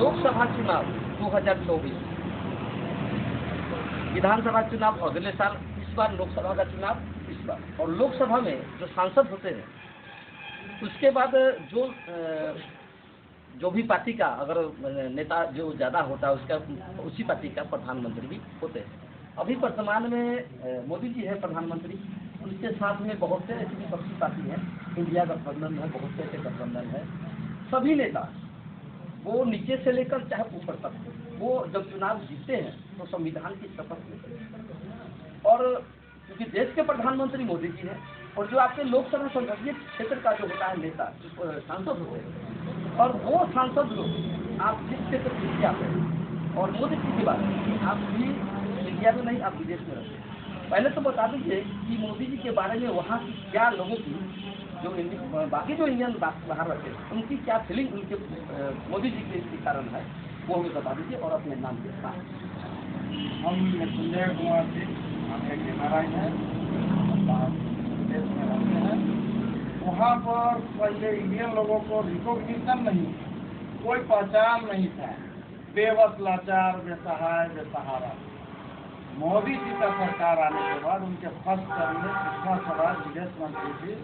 लोकसभा चुनाव 2024, विधानसभा चुनाव अगले साल, इस बार लोकसभा का चुनाव इस बार, और लोकसभा में जो सांसद होते हैं उसके बाद जो भी पार्टी का अगर नेता जो ज़्यादा होता है उसका उसी पार्टी का प्रधानमंत्री भी होते हैं। अभी वर्तमान में मोदी जी है प्रधानमंत्री, उनके साथ में बहुत से ऐसी विपक्षी पार्टी है, इंडिया गठबंधन है, बहुत से ऐसे गठबंधन है। सभी नेता वो नीचे से लेकर चाहे ऊपर तक वो जब चुनाव जीतते हैं तो संविधान की शपथ लेते हैं। और क्योंकि देश के प्रधानमंत्री मोदी जी हैं, और जो आपके लोकसभा संसदीय क्षेत्र का जो होता है नेता सांसद होते हैं, और वो सांसद लोग आप जिस क्षेत्र से आते हैं, और मोदी जी की बात आप भी इंडिया में नहीं, आप विदेश में रहते हैं। पहले तो बता दीजिए कि मोदी जी के बारे में वहाँ की क्या लोगों की जो बाकी जो इंडियन बाहर रहते हैं उनकी क्या फीलिंग उनके मोदी जी के कारण है, वो हमें बता दीजिए और अपने नाम के साथ। हम संजय कुमार जी, हम एक नारायण है, विदेश में रहते हैं। वहाँ पर पहले इंडियन लोगों को रिकॉग्निशन नहीं, कोई पहचान नहीं था, बेबस, लाचार, बेसहाय, बेसहारा। मोदी जी का सरकार आने के बाद उनके फर्स्ट टर्म में सुषमा स्वराज विदेश मंत्री थी।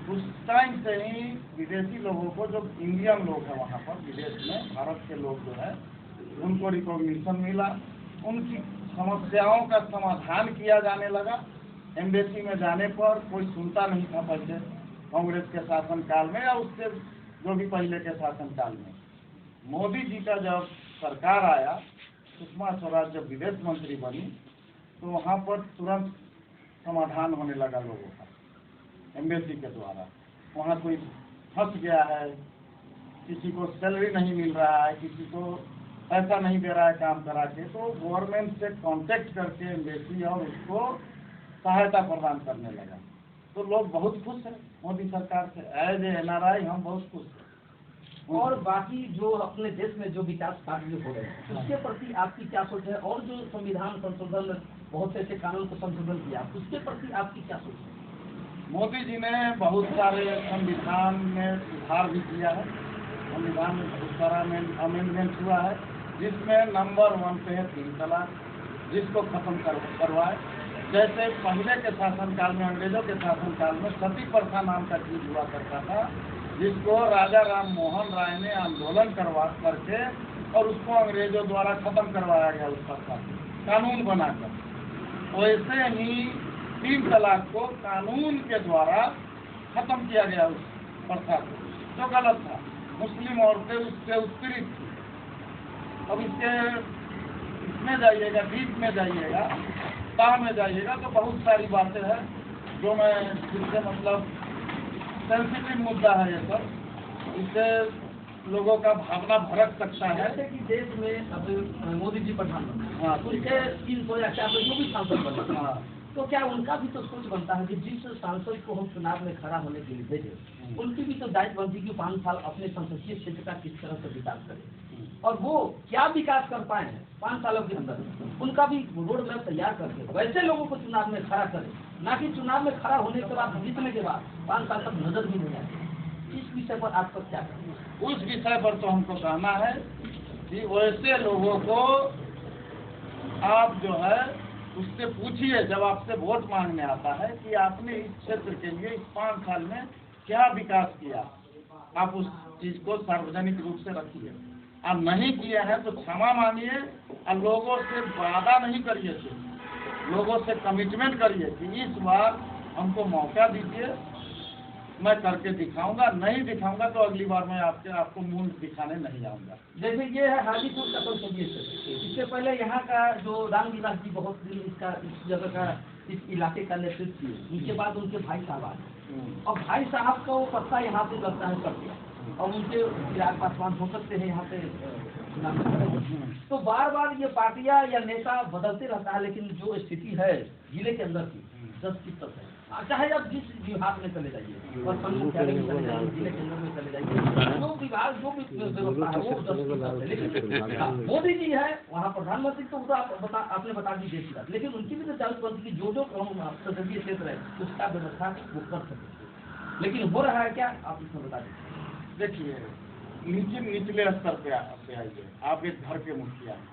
उस टाइम से ही विदेशी लोगों को, जो इंडियन लोग हैं वहाँ पर विदेश में, भारत के लोग जो है उनको रिकॉग्निशन मिला, उनकी समस्याओं का समाधान किया जाने लगा। एम्बेसी में जाने पर कोई सुनता नहीं था पहले, कांग्रेस के शासनकाल में या उससे जो भी पहले के शासनकाल में। मोदी जी का जब सरकार आया, सुषमा स्वराज जब विदेश मंत्री बनी, तो वहाँ पर तुरंत समाधान होने लगा लोगों का एम्बेसी के द्वारा। वहाँ कोई फंस गया है, किसी को सैलरी नहीं मिल रहा है, किसी को पैसा नहीं दे रहा है काम करा के, तो गवर्नमेंट से कांटेक्ट करके एम्बेसी और उसको सहायता प्रदान करने लगा। तो लोग बहुत खुश हैं मोदी सरकार से। एज ए NRI हम बहुत खुश हैं। और बाकी जो अपने देश में जो विकास कार्य हो रहे हैं उसके प्रति आपकी क्या सोच है, और जो संविधान संशोधन, बहुत से ऐसे कानून को संशोधन किया, उसके प्रति आपकी क्या सोच है? मोदी जी ने बहुत सारे संविधान में सुधार भी किया है। संविधान में बहुत सारा अमेंडमेंट हुआ है, जिसमें नंबर 1 पे है 3 तलाक, जिसको खत्म करवाए। जैसे पहले के शासनकाल में, अंग्रेजों के शासनकाल में सती प्रथा नाम का चीज हुआ करता था, जिसको राजा राम मोहन राय ने आंदोलन करके और उसको अंग्रेजों द्वारा खत्म करवाया गया उस प्रथा कानून बनाकर। वैसे ही 3 तलाक को कानून के द्वारा खत्म किया गया उस प्रथा को, जो गलत था। मुस्लिम औरतें उससे उत्पीड़ित थी। अब इसमें जाइएगा, बीच में जाइएगा, ता में जाइएगा, तो बहुत सारी बातें हैं जो मैं जिससे मतलब सेंसिटिव मुद्दा है ये सब। इससे लोगों का भावना भड़क सकता है। जैसे कि देश में अब मोदी जी प्रधानमंत्री, हाँ, उनके 300 या 400 जो भी सांसद बने, हाँ, तो क्या उनका भी तो सोच बनता है कि जिस सांसद को हम चुनाव में खड़ा होने के लिए भेजे, उनकी भी तो दायित्व बनती है कि 5 साल अपने संसदीय क्षेत्र का किस तरह से विकास करें, और वो क्या विकास कर पाए हैं 5 सालों के अंदर, उनका भी रोड मैप तैयार करके वैसे लोगों को चुनाव में खड़ा करें, ना कि चुनाव में खड़ा होने के बाद, जीतने के बाद 5 साल तक नजर भी नहीं आती। इस विषय पर आपका क्या कहना है? उस विषय पर तो हमको कहना है कि वैसे लोगों को आप जो है उससे पूछिए, जब आपसे वोट मांगने आता है, कि आपने इस क्षेत्र के लिए इस 5 साल में क्या विकास किया। आप उस चीज को सार्वजनिक रूप से रखिए। आप नहीं किए हैं तो क्षमा मांगिए, और लोगों से वादा नहीं करिए, लोगों से कमिटमेंट करिए कि इस बार हमको मौका दीजिए, मैं करके दिखाऊंगा, नहीं दिखाऊंगा तो अगली बार मैं आपको मुंह दिखाने नहीं आऊंगा। जैसे ये है हाजीपुर का संसदीय क्षेत्र, इससे पहले यहाँ का जो रामविलास जी बहुत दिन इस जगह का, इस इलाके का नेतृत्व किए, उनके बाद उनके भाई साहब आए, और भाई साहब का वो पत्ता यहाँ पे लगता है कट गया, और उनके चिराग पासवान हो सकते हैं यहाँ पे चुनाव में। तो बार बार ये पार्टियां या नेता बदलते रहता है, लेकिन जो स्थिति है जिले के अंदर की 10 की तक है, चाहे आप जिस विभाग में चले जाइए, और मुख्यालय में चले जाइए, जिले केंद्र में चले जाइए, जो विभाग जो भी व्यवस्था है वो 10 की तक है। लेकिन मोदी जी है वहाँ प्रधानमंत्री, तो आपने बता दी देश की, लेकिन उनकी भी तो दायित्व बनती कि जो संसदीय क्षेत्र है उसका व्यवस्था वो कर सके, लेकिन हो रहा है क्या, आप इसमें बता दीजिए। देखिए, निचले स्तर पे आइए। आप एक घर के मुखिया हैं,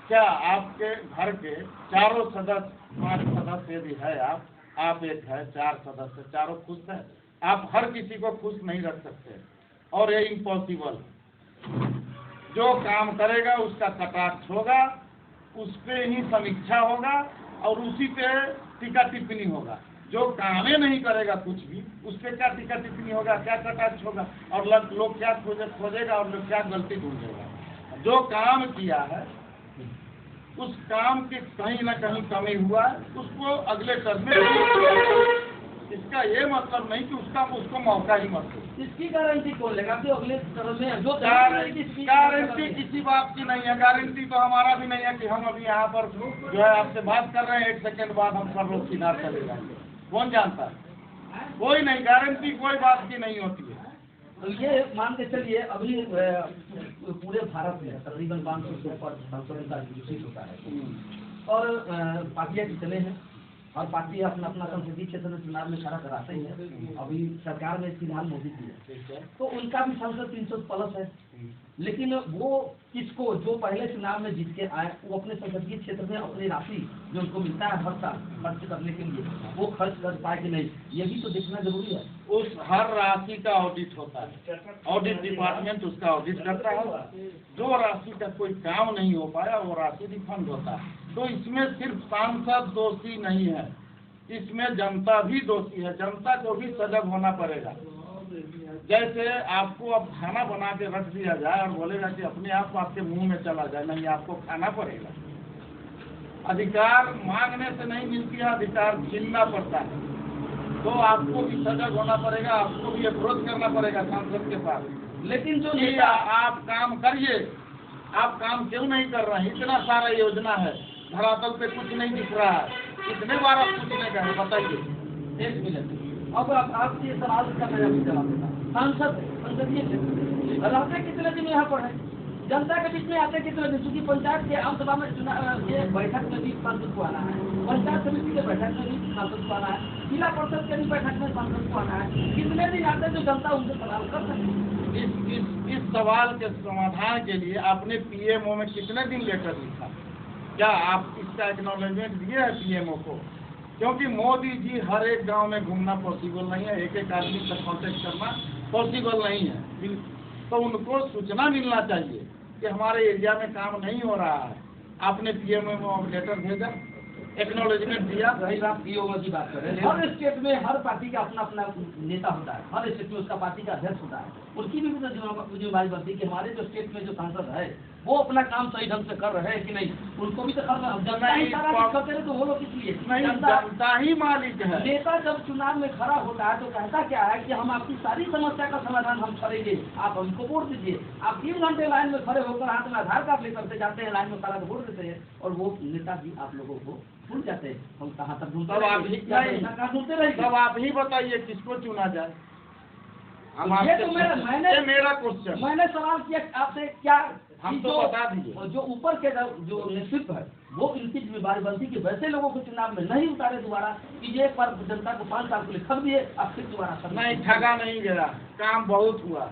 क्या आपके घर के चारों सदस्य 5 सदस्य यदि है, आप एक है 4 सदस्य, चारों खुश है? आप हर किसी को खुश नहीं रख सकते, और ये इम्पॉसिबल। जो काम करेगा उसका कटाक्ष होगा, उस पे ही समीक्षा होगा और उसी पे टीका टिप्पणी होगा। जो कामें नहीं करेगा कुछ भी, उस पे क्या टीका टिप्पणी होगा, क्या कटाक्ष होगा, और लोग क्या खोजेगा और लोग क्या गलती ढूंढेगा। जो काम किया है उस काम के कहीं ना कहीं कमी हुआ है, उसको अगले टर्म में, इसका ये मतलब नहीं कि उसको मौका ही मत दो। इसकी गारंटी कौन लेगा कि अगले टर्म में जो गारंटी किसी बात की नहीं है। गारंटी तो हमारा भी नहीं है कि हम अभी यहाँ पर जो है आपसे बात कर रहे हैं, 1 सेकंड बाद हम सब लोग किनार चले जाएंगे, कौन जानता है? कोई नहीं, गारंटी कोई बात की नहीं होती है। तो ये मान के चलिए, अभी पूरे भारत में तकरीबन 500 से ऊपर सांसदों का विकसित होता है, और पार्टियां कितने हैं, और पार्टी अपना अपना संसदीय क्षेत्र में चुनाव में खड़ा कराते ही है। अभी सरकार में फिलहाल मोदी जी है, तो उनका भी सांसद 300+ है, लेकिन वो किसको, जो पहले चुनाव में जीत के आए, वो अपने संसदीय क्षेत्र में अपनी राशि जो उनको मिलता है हर साल खर्च करने के लिए, वो खर्च कर पाए कि नहीं, ये भी तो देखना जरूरी है। उस हर राशि का ऑडिट होता है, ऑडिट डिपार्टमेंट उसका ऑडिट करता है। जो राशि का कोई काम नहीं हो पाया वो राशि रिफंड होता है। तो इसमें सिर्फ सांसद दोषी नहीं है, इसमें जनता भी दोषी है। जनता को भी सजग होना पड़ेगा। जैसे आपको अब खाना बना के रख दिया जाए और बोलेगा कि अपने आप आपके मुंह में चला जाए, नहीं, आपको खाना पड़ेगा। अधिकार मांगने से नहीं मिलती है, अधिकार छीनना पड़ता है। तो आपको भी सजग होना पड़ेगा, आपको भी अप्रोच करना पड़ेगा सांसद के पास। लेकिन जो आप काम करिए, आप काम क्यों नहीं कर रहे हैं? इतना सारा योजना है, धरातल पे कुछ नहीं दिख रहा है। कितने बार आप पूछने गए बताइए? 1 मिनट। अब आपसे ये सवाल का मैं अभी जवाब देता हूँ। सांसद संसदीय क्षेत्र रहते कितने दिन यहाँ पर है, जनता के बीच में आते कितने दिन, चूंकि पंचायत के आम सभा में चुनाव के बैठक में भी सांसद को आना है, पंचायत समिति के बैठक में भी सांसद को आना है, जिला परिषद के भी बैठक में सांसद को आना है। कितने दिन आते हैं जो जनता उनसे सवाल कर सकती है? इस सवाल के समाधान के लिए आपने पीएमओ में कितने दिन लेटर लिखा? क्या आप इसका एक्नॉलेजमेंट दिए है पीएमओ को? क्योंकि मोदी जी हर एक गांव में घूमना पॉसिबल नहीं है, एक एक आदमी तक कॉन्टेक्ट करना पॉसिबल नहीं है। तो उनको सूचना मिलना चाहिए कि हमारे एरिया में काम नहीं हो रहा है। आपने पीएमओ में लेटर भेजा, एक्नॉलेजमेंट दिया। रही बात पीएमओ की बात कर रहे हैं, हर स्टेट में हर पार्टी का अपना अपना नेता होता है, हर स्टेट में उसका पार्टी का अध्यक्ष होता है। उनकी भी जिम्मेदारी बनती है कि हमारे जो स्टेट में जो सांसद है वो अपना काम सही ढंग से कर रहे हैं कि नहीं, उनको भी तो करना। जनता ही सारा करते रहे तो वो लोग इसलिए जनता ही मालिक है। नेता जब चुनाव में खड़ा होता है तो कहता क्या है कि हम आपकी सारी समस्या का समाधान हम करेंगे, आप हमको वोट दीजिए। आप 3 घंटे लाइन में खड़े होकर हाथ में आधार कार्ड लेकर के जाते हैं, लाइन में खड़ा वोट देते हैं, और वो नेता भी आप लोगों को भूल जाते हैं। हम कहाँ तक ढूंढते रहे? तब आप ही बताइए किसको चुना जाए। ये तो मेरा क्वेश्चन, मैंने सवाल किया आपसे, क्या हम तो बता दिए। जो ऊपर के जो नेतृत्व है वो इनकी जिम्मेदारी बनती कि वैसे लोगों को चुनाव में नहीं उतारे दोबारा, कि ये पर जनता को 5 साल के लिए ठग दिए, अब फिर दोबारा नहीं ठगा नहीं गया, काम बहुत हुआ।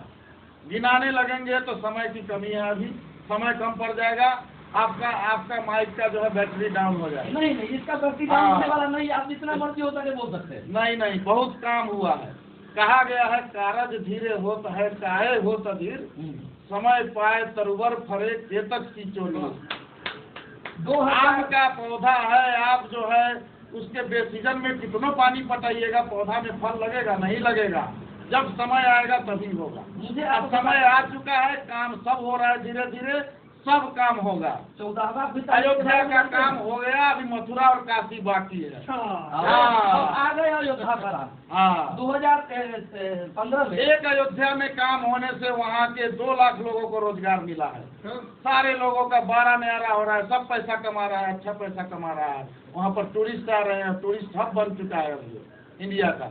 गिनाने लगेंगे तो समय की कमी है, अभी समय कम पड़ जाएगा। आपका माइक का जो है बैटरी डाउन हो जाएगा। नहीं, इसका बैटरी डाउन होने वाला नहीं, आप जितना मर्जी होता है बोल सकते हैं। नहीं, बहुत काम हुआ है। कहा गया है कारज धीरे होत है, काहे हो तधीर, समय पाए तरवर फरे केतक की चोली। आम का पौधा है, आप जो है उसके बेसीजन में कितना पानी पटाइएगा, पौधा में फल लगेगा? नहीं लगेगा। जब समय आएगा तभी होगा। अब समय आ चुका है, काम सब हो रहा है, धीरे धीरे सब काम होगा। 14वां अयोध्या का काम हो गया, अभी मथुरा और काशी बाकी है। आ गए अयोध्या पर। 2015 में एक अयोध्या में काम होने से वहाँ के 2 लाख लोगों को रोजगार मिला है। सारे लोगों का 12 न्यारा हो रहा है, सब पैसा कमा रहा है, अच्छा पैसा कमा रहा है। वहाँ पर टूरिस्ट आ रहे हैं, टूरिस्ट हब बन चुका है अभी इंडिया का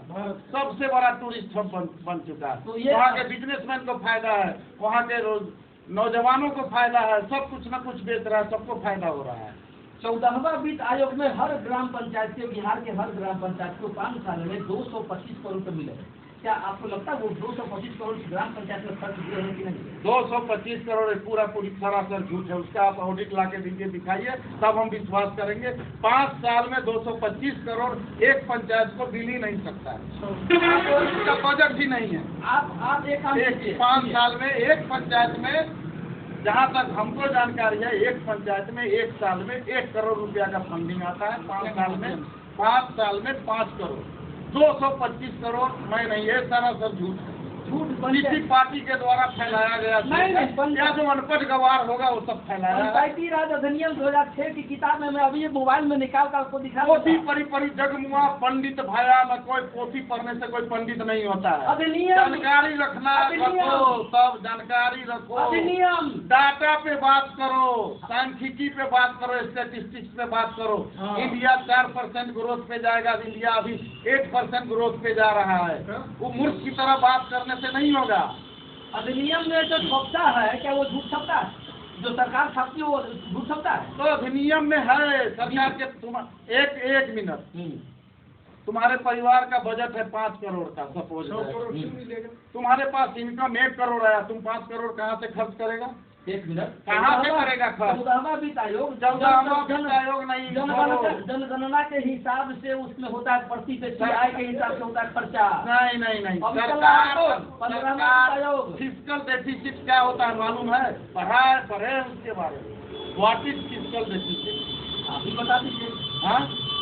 सबसे बड़ा टूरिस्ट हब बन चुका है। तो वहाँ के बिजनेसमैन को फायदा है, वहाँ के नौजवानों को फायदा है, सब कुछ न कुछ बेच रहा है, सबको फायदा हो रहा है। 14वां वित्त आयोग में हर ग्राम पंचायत के, बिहार के हर ग्राम पंचायत को 5 साल में 225 करोड़ रुपये मिले। क्या आपको लगता है वो 225 करोड़ ग्राम पंचायत में खर्च हुए हैं कि नहीं? 225 करोड़ पूरी सरासर झूठ है। उसका आप ऑडिट ला के दीजिए, दिखाइए, तब हम विश्वास करेंगे। 5 साल में 225 करोड़ एक पंचायत को मिल ही नहीं सकता है, उसका बजट ही नहीं है। आप एक काम कीजिए, 5 साल में एक पंचायत में, जहाँ तक हमको जानकारी है, एक पंचायत में एक साल में 1 करोड़ रुपया का फंडिंग आता है। 5 साल में 5 करोड़, 225 करोड़ मैं नहीं, ये सारा सब झूठ है। किसी पार्टी के द्वारा फैलाया गया या जो अनपढ़ गवार होगा वो सब फैलाया। पंचायती राज अधिनियम 2006 की किताब में मैं अभी मोबाइल में निकाल कर आपको दिखा पोथी परी जगमुआ पंडित भाया, न कोई पोथी पढ़ने से कोई पंडित नहीं होता है। अधिनियम जानकारी रखना रखो, सब जानकारी रखो। अधिनियम डाटा पे बात करो, सांख्यिकी पे बात करो, स्टैटिस्टिक्स पे बात करो। इंडिया 4% ग्रोथ पे जाएगा, इंडिया अभी 8% ग्रोथ पे जा रहा है। वो मूर्ख की तरह बात करने से नहीं होगा। अधिनियम में जो छपता है क्या वो झूठ छपता है? जो सरकार छपती है वो झूठ छपता है? तो अधिनियम में है सरकार के एक मिनट, तुम्हारे परिवार का बजट है 5 करोड़ का, सपोज तुम्हारे पास इनकम 1 करोड़ आया, तुम 5 करोड़ कहाँ से खर्च करेगा? 1 मिनट कहाँ से करेगा खर्च? 14वां वित्त आयोग, नहीं, जनगणना के हिसाब से उसमें होता है प्रतिशत आय के हिसाब से होता है खर्चा। नहीं सरकार फिस्कल डेफिसिट क्या होता है मालूम है? पढ़े उसके बारे में। व्हाट इज फिस्कल डेफिसिट आप ही बता दीजिए। हाँ,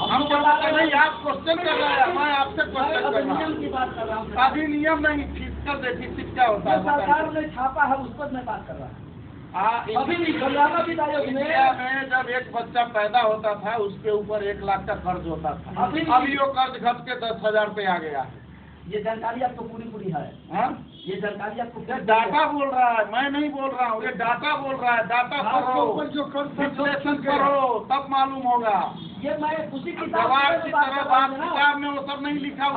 हम बताते नहीं, आप क्वेश्चन कर रहे हैं, मैं आपसे क्वेश्चन कर रहा अधिनियम हूँ। की बात कर रहा हूँ। अधिनियम नहीं, फिस्कल डेफिसिट क्या होता है? सरकार ने छापा है उस पर मैं बात कर रहा हूँ। अभी भी 15वां वित्त आयोग इंडिया में जब एक बच्चा पैदा होता था उसके ऊपर 1 लाख का कर्ज होता था। अभी वो कर्ज घट के 10,000 पे आ गया है। ये जानकारी आपको पूरी है? हाँ, ये जानकारी आपको डाटा बोल रहा है, मैं नहीं बोल रहा हूँ, ये डाटा बोल रहा है। डाटा करो, विश्लेषण करो, तब मालूम होगा। ये मैं उसी किताब में वो सब नहीं लिखा हुआ।